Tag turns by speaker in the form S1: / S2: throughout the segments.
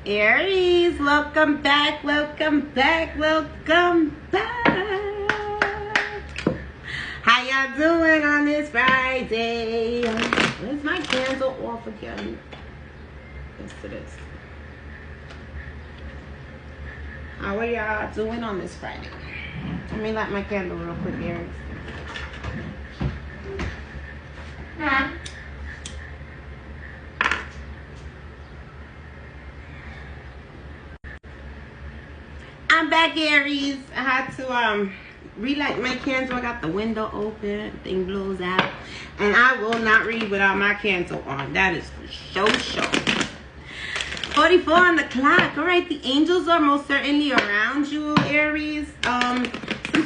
S1: Aries, welcome back, welcome back, welcome back. How y'all doing on this Friday? Where's my candle off again? Yes, it is. How are y'all doing on this Friday? Let me light my candle real quick, Aries. I'm back, Aries. I had to relight my candle. I got the window open, thing blows out, and I will not read without my candle on. That is for sure. 44 on the clock. All right, the angels are most certainly around you, Aries. Some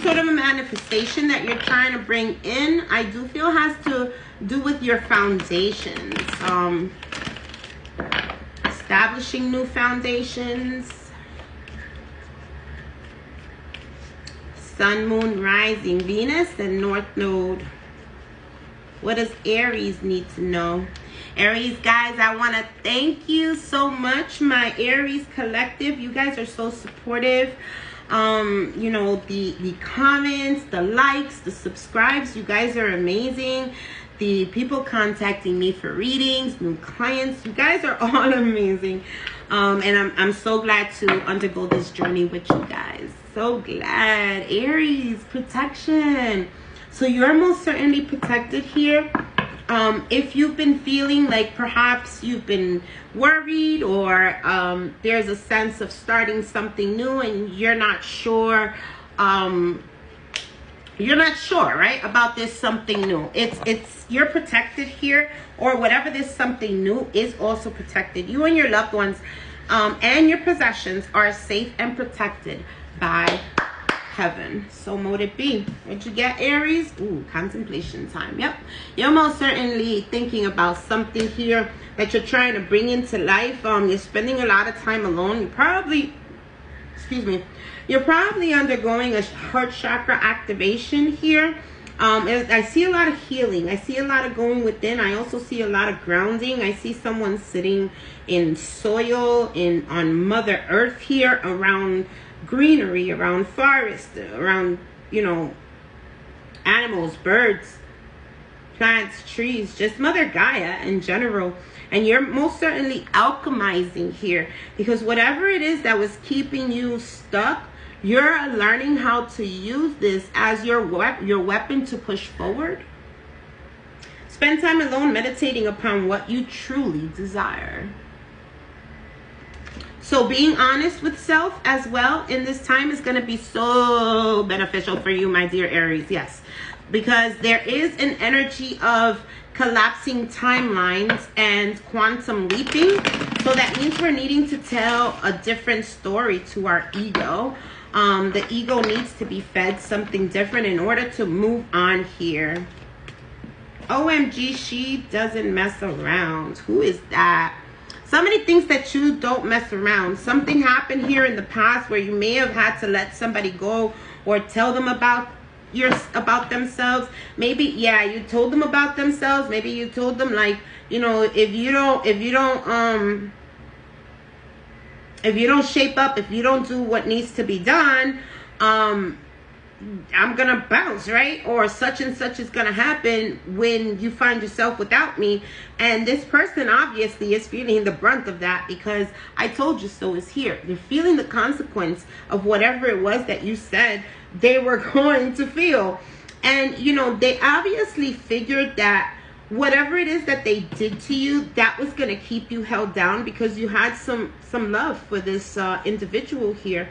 S1: sort of a manifestation that you're trying to bring in, I do feel has to do with your foundations. Establishing new foundations. Sun, Moon, Rising, Venus, and North Node. What does Aries need to know? Aries, guys, I want to thank you so much, my Aries collective. You guys are so supportive. You know, the comments, the likes, the subscribes, you guys are amazing. The people contacting me for readings, new clients, you guys are all amazing. And I'm so glad to undergo this journey with you guys. So glad. Aries, protection. So you're most certainly protected here. If you've been feeling like perhaps you've been worried, or there's a sense of starting something new and you're not sure, right, about this something new. You're protected here, or whatever this something new is also protected. You and your loved ones and your possessions are safe and protected by heaven. So mote it be. What'd you get, Aries? Ooh, contemplation time. Yep. You're most certainly thinking about something here that you're trying to bring into life. You're spending a lot of time alone. You're probably undergoing a heart chakra activation here. I see a lot of healing. I see a lot of going within. I also see a lot of grounding. I see someone sitting in soil, on Mother Earth here, around greenery, around forest, around, you know, animals, birds, plants, trees, just Mother Gaia in general. And you're most certainly alchemizing here, because whatever it is that was keeping you stuck, you're learning how to use this as your weapon to push forward. Spend time alone meditating upon what you truly desire. So being honest with self as well in this time is going to be so beneficial for you, my dear Aries. Yes, because there is an energy of collapsing timelines and quantum leaping. So that means we're needing to tell a different story to our ego. The ego needs to be fed something different in order to move on here. OMG, she doesn't mess around. Who is that? Somebody thinks that you don't mess around. Something happened here in the past where you may have had to let somebody go or tell them about themselves. Maybe, yeah, you told them about themselves. Maybe you told them, like, you know, if you don't shape up, if you don't do what needs to be done, I'm gonna bounce, right? Or such and such is gonna happen when you find yourself without me. And this person obviously is feeling the brunt of that, because I told you so is here. They're feeling the consequence of whatever it was that you said they were going to feel. And, you know, they obviously figured that whatever it is that they did to you, that was going to keep you held down, because you had some love for this individual here.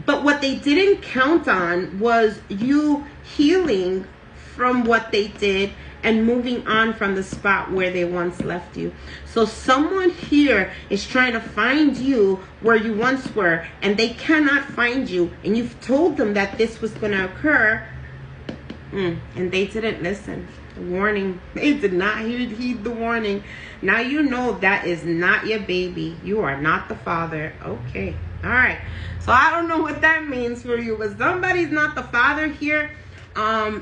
S1: But what they didn't count on was you healing from what they did and moving on from the spot where they once left you. So someone here is trying to find you where you once were, and they cannot find you. And you've told them that this was going to occur, and they didn't listen. The warning. They did not heed the warning. Now you know that is not your baby. You are not the father. Okay. All right. So I don't know what that means for you, but somebody's not the father here.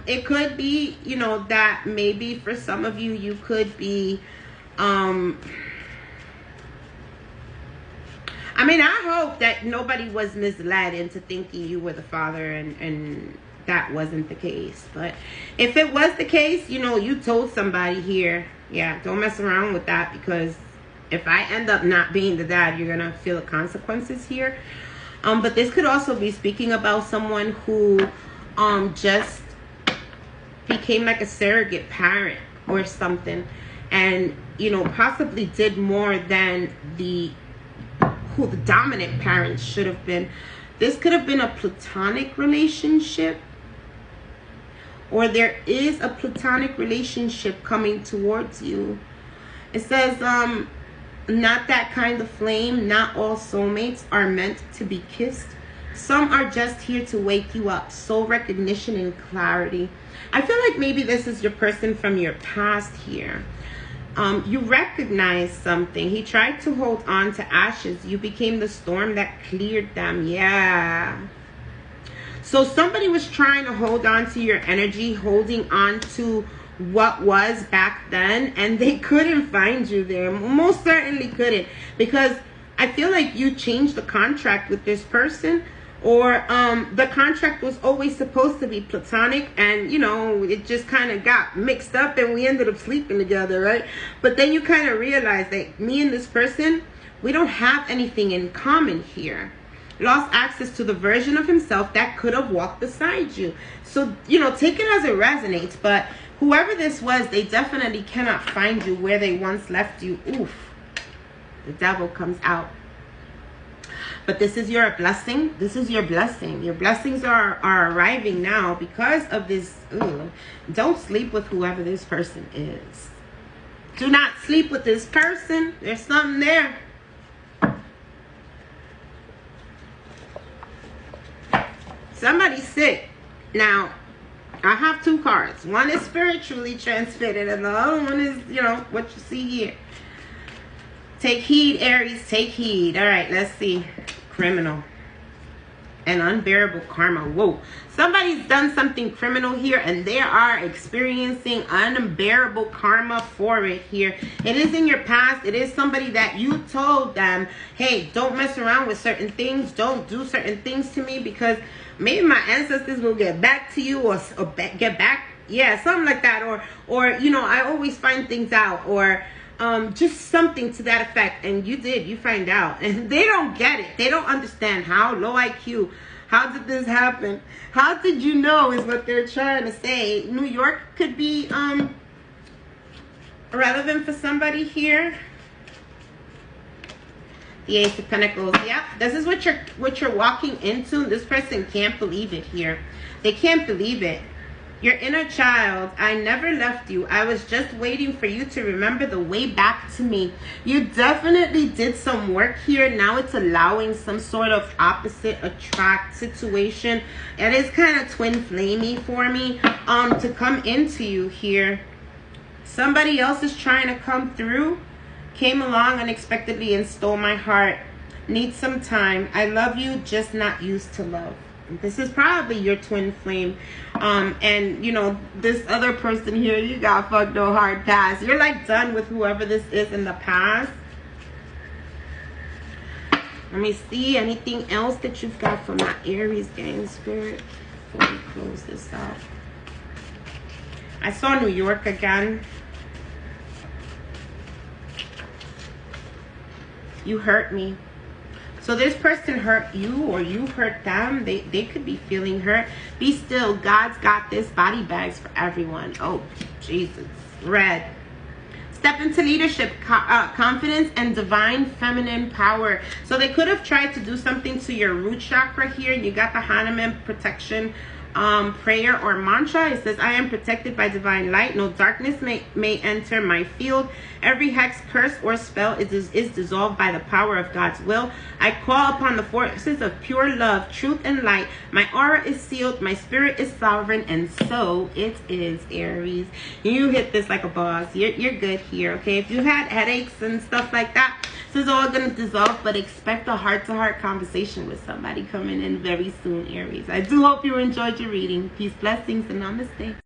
S1: It could be, you know, that maybe for some of you, you could be I mean, I hope that nobody was misled into thinking you were the father, and that wasn't the case. But if it was the case, you know, you told somebody here, yeah, don't mess around with that, because if I end up not being the dad, you're gonna feel the consequences here. But this could also be speaking about someone who just became like a surrogate parent or something, and you know, possibly did more than who the dominant parents should have been. This could have been a platonic relationship, or there is a platonic relationship coming towards you. It says, not that kind of flame. Not all soulmates are meant to be kissed. Some are just here to wake you up. Soul recognition and clarity. I feel like maybe this is your person from your past here. You recognize something. He tried to hold on to ashes. You became the storm that cleared them. Yeah. So somebody was trying to hold on to your energy, holding on to what was back then, and they couldn't find you there. Most certainly couldn't, because I feel like you changed the contract with this person, or the contract was always supposed to be platonic, and you know, it just kind of got mixed up and we ended up sleeping together, right? But then you kind of realize that me and this person, we don't have anything in common here. Lost access to the version of himself that could have walked beside you. So, you know, take it as it resonates, but whoever this was, they definitely cannot find you where they once left you. Oof. The devil comes out. But this is your blessing. This is your blessing. Your blessings are arriving now because of this. Ooh. Don't sleep with whoever this person is. Do not sleep with this person. There's something there. Somebody's sick. Now, I have two cards. One is spiritually transmitted, and the other one is, you know, what you see here. Take heed, Aries. Take heed. All right, let's see. Criminal. And unbearable karma. Whoa. Somebody's done something criminal here, and they are experiencing unbearable karma for it here. It is in your past. It is somebody that you told them, hey, don't mess around with certain things. Don't do certain things to me, because maybe my ancestors will get back to you, or get back. Yeah, something like that. Or you know, I always find things out, or just something to that effect. And you find out, and they don't get it. They don't understand. How low IQ. How did this happen? How did you know, is what they're trying to say. New York could be relevant for somebody here. The Ace of Pentacles. Yeah, this is what you're walking into. This person can't believe it here. They can't believe it. Your inner child, I never left you. I was just waiting for you to remember the way back to me. You definitely did some work here. Now it's allowing some sort of opposite attract situation. It is kind of twin flamey for me to come into you here. Somebody else is trying to come through. Came along unexpectedly and stole my heart. Need some time. I love you, just not used to love. This is probably your twin flame. And you know, this other person here, you got fucked no hard pass. You're like done with whoever this is in the past. Let me see anything else that you've got for my Aries gang spirit before we close this out. I saw New York again. You hurt me. So this person hurt you, or you hurt them. They could be feeling hurt. Be still. God's got this. Body bags for everyone. Oh, Jesus. Red. Step into leadership, confidence, and divine feminine power. So they could have tried to do something to your root chakra here. You got the Hanuman protection prayer or mantra. It says, I am protected by divine light. No darkness may enter my field. Every hex, curse, or spell is dissolved by the power of God's will. I call upon the forces of pure love, truth, and light. My aura is sealed. My spirit is sovereign. And so it is, Aries. You hit this like a boss. You're good here, okay? If you had headaches and stuff like that, this is all going to dissolve, but expect a heart-to-heart conversation with somebody coming in very soon, Aries. I do hope you enjoyed your reading. Peace, blessings, and namaste.